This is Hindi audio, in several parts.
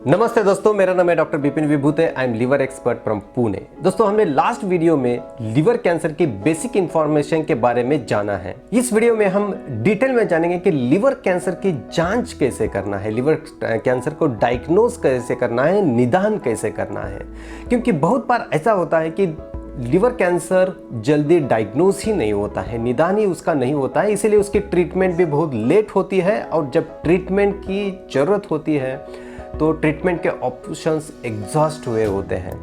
नमस्ते दोस्तों, मेरा नाम है doctor Vipin Vibhute. I am liver expert from Pune. दोस्तों, हमने लास्ट वीडियो में लिवर कैंसर की बेसिक इंफॉर्मेशन के बारे में जाना है। इस वीडियो में हम डिटेल में जानेंगे कि लिवर कैंसर की जांच कैसे करना है, लिवर कैंसर को डायग्नोज कैसे करना है, निदान कैसे करना है। क्योंकि बहुत बार ऐसा होता है कि लिवर कैंसर जल्दी डायग्नोज ही नहीं होता है, निदान ही उसका नहीं होता है, इसीलिए उसकी ट्रीटमेंट भी बहुत लेट होती है। और जब ट्रीटमेंट की ज़रूरत होती है तो ट्रीटमेंट के ऑप्शंस एग्जॉस्ट हुए होते हैं।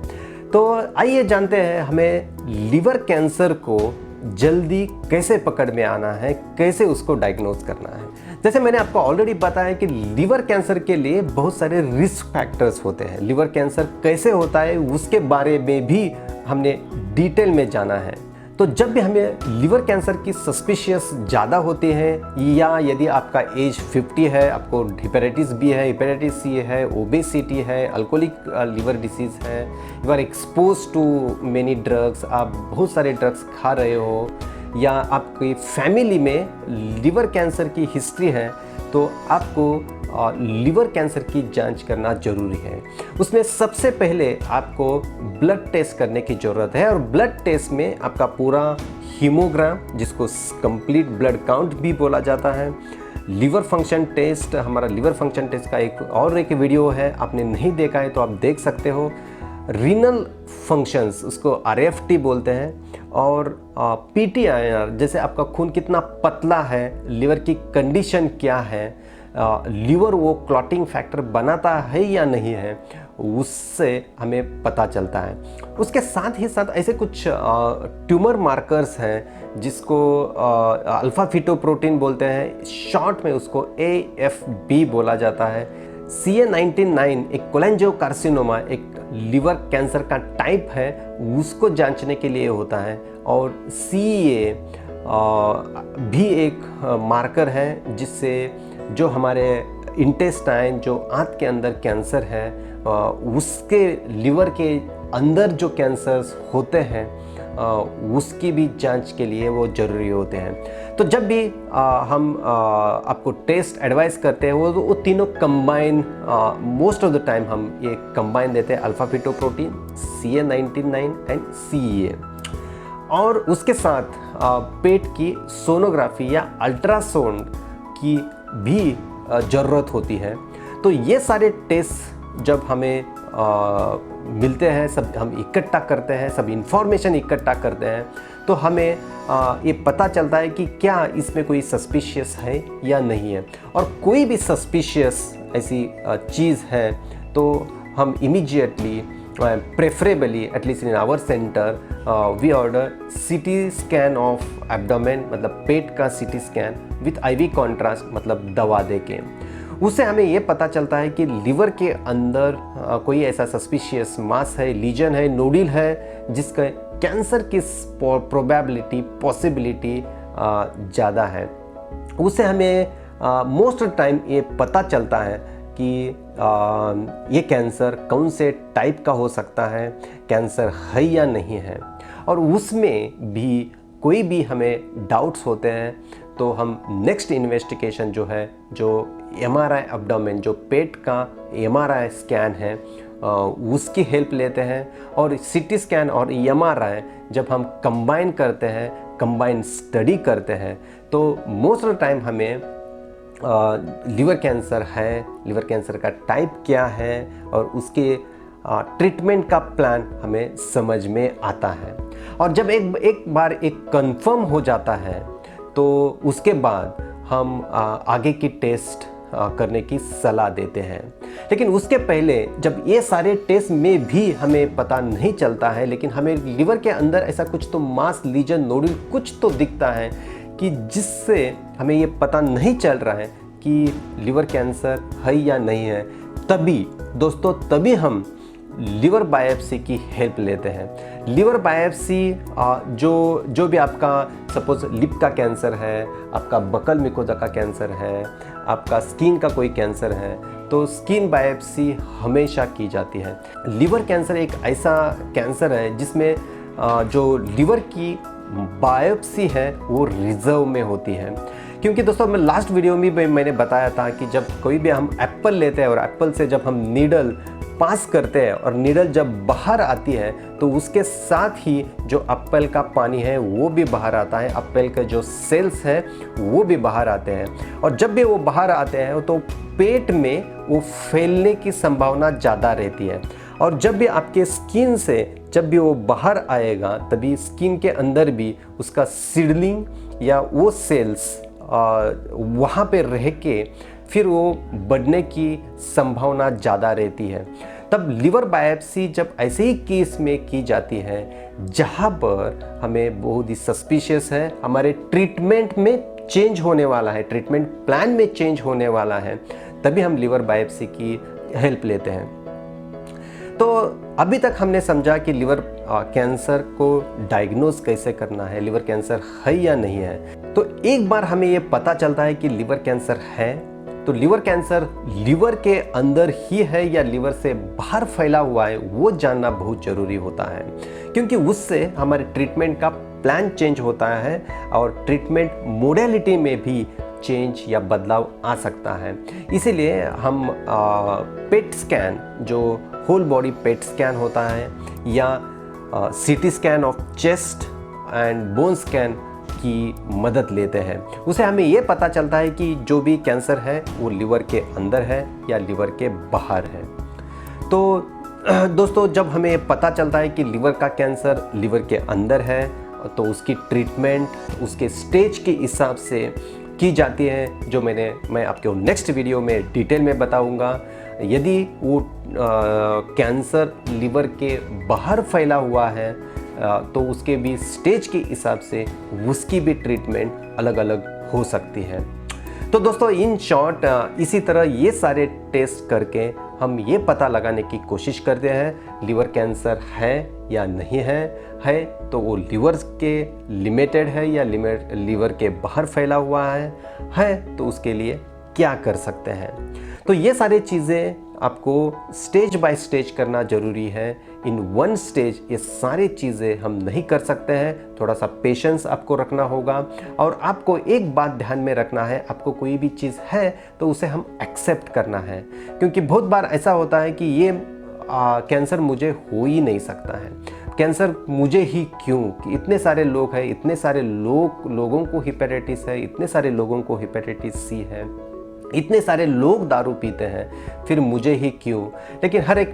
तो आइए जानते हैं हमें लिवर कैंसर को जल्दी कैसे पकड़ में आना है, कैसे उसको डायग्नोज करना है। जैसे मैंने आपको ऑलरेडी बताया कि लिवर कैंसर के लिए बहुत सारे रिस्क फैक्टर्स होते हैं। लिवर कैंसर कैसे होता है उसके बारे में भी हमने डिटेल में जाना है। तो जब भी हमें लिवर कैंसर की सस्पिशियस ज़्यादा होती है, या यदि आपका एज 50 है, आपको हेपेटाइटिस बी है, हेपेटाइटिस सी है, ओबेसिटी है, अल्कोहलिक लिवर डिसीज़ है, you are expose to many drugs, आप बहुत सारे ड्रग्स खा रहे हो, या आपकी फैमिली में लिवर कैंसर की हिस्ट्री है, तो आपको लिवर कैंसर की जांच करना ज़रूरी है। उसमें सबसे पहले आपको ब्लड टेस्ट करने की ज़रूरत है। और ब्लड टेस्ट में आपका पूरा हीमोग्राम, जिसको कंप्लीट ब्लड काउंट भी बोला जाता है, लिवर फंक्शन टेस्ट, हमारा लिवर फंक्शन टेस्ट का एक वीडियो है, आपने नहीं देखा है तो आप देख सकते हो। रीनल फंक्शंस, उसको RFT बोलते हैं। और PTIR, जैसे आपका खून कितना पतला है, लिवर की कंडीशन क्या है, लिवर वो क्लॉटिंग फैक्टर बनाता है या नहीं है, उससे हमें पता चलता है। उसके साथ ही साथ ऐसे कुछ ट्यूमर मार्कर्स हैं जिसको अल्फा फीटोप्रोटीन बोलते हैं, शॉर्ट में उसको AFB बोला जाता है। CA19-9 एक कोलेंजियोकार्सिनोमा, एक लिवर कैंसर का टाइप है, उसको जांचने के लिए होता है। और CA भी एक मार्कर है जिससे जो हमारे इंटेस्टाइन, जो आंत के अंदर कैंसर है, उसके लिवर के अंदर जो कैंसर्स होते हैं उसकी भी जांच के लिए वो ज़रूरी होते हैं। तो जब भी हम आपको टेस्ट एडवाइस करते हैं वो तीनों combine, most of the time हम ये कंबाइन देते हैं, alpha fetoprotein, CA19-9 and CEA। और उसके साथ पेट की सोनोग्राफी या अल्ट्रासाउंड की भी ज़रूरत होती है। तो ये सारे टेस्ट जब हमें मिलते हैं, सब हम इकट्ठा करते हैं, सब इंफॉर्मेशन इकट्ठा करते हैं, तो हमें ये पता चलता है कि क्या इसमें कोई सस्पिशियस है या नहीं है। और कोई भी सस्पिशियस ऐसी चीज़ है तो हम immediately, preferably at least in our centre, we order CT scan of abdomen, मतलब पेट का CT scan with IV contrast, मतलब दवा देके। उससे हमें ये पता चलता है कि लिवर के अंदर कोई ऐसा सस्पिशियस मास है, लीजन है, नोडल है, जिसका कैंसर की प्रोबेबिलिटी, पॉसिबिलिटी ज़्यादा है। उससे हमें मोस्ट ऑफ टाइम ये पता चलता है कि ये कैंसर कौन से टाइप का हो सकता है, कैंसर है या नहीं है। और उसमें भी कोई भी हमें डाउट्स होते हैं तो हम नेक्स्ट इन्वेस्टिगेशन जो है, जो MRI एब्डोमेन, जो पेट का MRI स्कैन है, उसकी हेल्प लेते हैं। और CT स्कैन और MRI जब हम कंबाइन करते हैं, कंबाइन स्टडी करते हैं, तो मोस्ट ऑफ द टाइम हमें लिवर कैंसर है, लिवर कैंसर का टाइप क्या है और उसके ट्रीटमेंट का प्लान हमें समझ में आता है। और जब एक बार कंफर्म हो जाता है तो उसके बाद हम आगे की टेस्ट करने की सलाह देते हैं। लेकिन उसके पहले जब ये सारे टेस्ट में भी हमें पता नहीं चलता है, लेकिन हमें लिवर के अंदर ऐसा कुछ तो मास, लीजन, नोडल कुछ तो दिखता है कि जिससे हमें ये पता नहीं चल रहा है कि लिवर कैंसर है या नहीं है, तभी दोस्तों, तभी हम लिवर बायोप्सी की हेल्प लेते हैं। लिवर बायोप्सी जो भी आपका, सपोज लिप का कैंसर है, आपका बकल मिकोजा का कैंसर है, आपका स्किन का कोई कैंसर है, तो स्किन बायोप्सी हमेशा की जाती है। लिवर कैंसर एक ऐसा कैंसर है जिसमें जो लिवर की बायोप्सी है वो रिजर्व में होती है। क्योंकि दोस्तों मैं लास्ट वीडियो में भी मैंने बताया था कि जब कोई भी हम एप्पल लेते हैं और एप्पल से जब हम नीडल पास करते हैं और नीडल जब बाहर आती है तो उसके साथ ही जो एप्पल का पानी है वो भी बाहर आता है, एप्पल के जो सेल्स हैं वो भी बाहर आते हैं। और जब भी वो बाहर आते हैं तो पेट में वो फैलने की संभावना ज़्यादा रहती है। और जब भी आपके स्किन से जब भी वो बाहर आएगा तभी स्किन के अंदर भी उसका सीडलिंग या वो सेल्स वहाँ पे रह के फिर वो बढ़ने की संभावना ज़्यादा रहती है। तब लिवर बायोप्सी जब ऐसे ही केस में की जाती है जहाँ पर हमें बहुत ही सस्पिशियस है, हमारे ट्रीटमेंट में चेंज होने वाला है, ट्रीटमेंट प्लान में चेंज होने वाला है, तभी हम लिवर बायोप्सी की हेल्प लेते हैं। तो अभी तक हमने समझा कि लिवर कैंसर को डायग्नोज कैसे करना है, लिवर कैंसर है या नहीं है। तो एक बार हमें ये पता चलता है कि लिवर कैंसर है तो लिवर कैंसर लिवर के अंदर ही है या लिवर से बाहर फैला हुआ है वो जानना बहुत ज़रूरी होता है, क्योंकि उससे हमारे ट्रीटमेंट का प्लान चेंज होता है और ट्रीटमेंट मोडेलिटी में भी चेंज या बदलाव आ सकता है। इसीलिए हम पेट स्कैन, जो होल बॉडी पेट स्कैन होता है, या CT scan of chest and bone scan की मदद लेते हैं। उसे हमें ये पता चलता है कि जो भी कैंसर है वो लिवर के अंदर है या लिवर के बाहर है। तो दोस्तों जब हमें पता चलता है कि लिवर का कैंसर लिवर के अंदर है तो उसकी ट्रीटमेंट उसके स्टेज के हिसाब से की जाती है, जो मैं आपको नेक्स्ट वीडियो में डिटेल में बताऊंगा। यदि वो कैंसर लिवर के बाहर फैला हुआ है तो उसके भी स्टेज के हिसाब से उसकी भी ट्रीटमेंट अलग अलग हो सकती है। तो दोस्तों इन शॉर्ट इसी तरह ये सारे टेस्ट करके हम ये पता लगाने की कोशिश करते हैं लिवर कैंसर है या नहीं है तो वो लिवर के लिमिटेड है या लिवर के बाहर फैला हुआ है तो उसके लिए क्या कर सकते हैं। तो ये सारी चीज़ें आपको स्टेज बाय स्टेज करना ज़रूरी है। इन वन स्टेज ये सारी चीज़ें हम नहीं कर सकते हैं, थोड़ा सा पेशेंस आपको रखना होगा। और आपको एक बात ध्यान में रखना है, आपको कोई भी चीज़ है तो उसे हम एक्सेप्ट करना है, क्योंकि बहुत बार ऐसा होता है कि ये कैंसर मुझे हो ही नहीं सकता है, कैंसर मुझे ही क्यों, कि इतने सारे लोग हैं, इतने सारे लोगों को हेपेटाइटिस है, इतने सारे लोगों को हेपेटाइटिस सी है, इतने सारे लोग दारू पीते हैं, फिर मुझे ही क्यों। लेकिन हर एक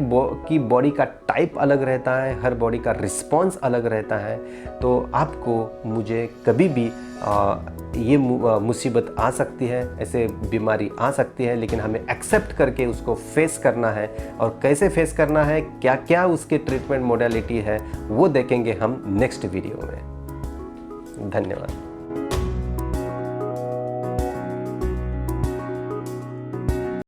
की बॉडी का टाइप अलग रहता है, हर बॉडी का रिस्पॉन्स अलग रहता है। तो आपको मुझे कभी भी ये मुसीबत आ सकती है, ऐसे बीमारी आ सकती है, लेकिन हमें एक्सेप्ट करके उसको फेस करना है। और कैसे फेस करना है, क्या क्या उसके ट्रीटमेंट मोडेलिटी है, वो देखेंगे हम नेक्स्ट वीडियो में। धन्यवाद।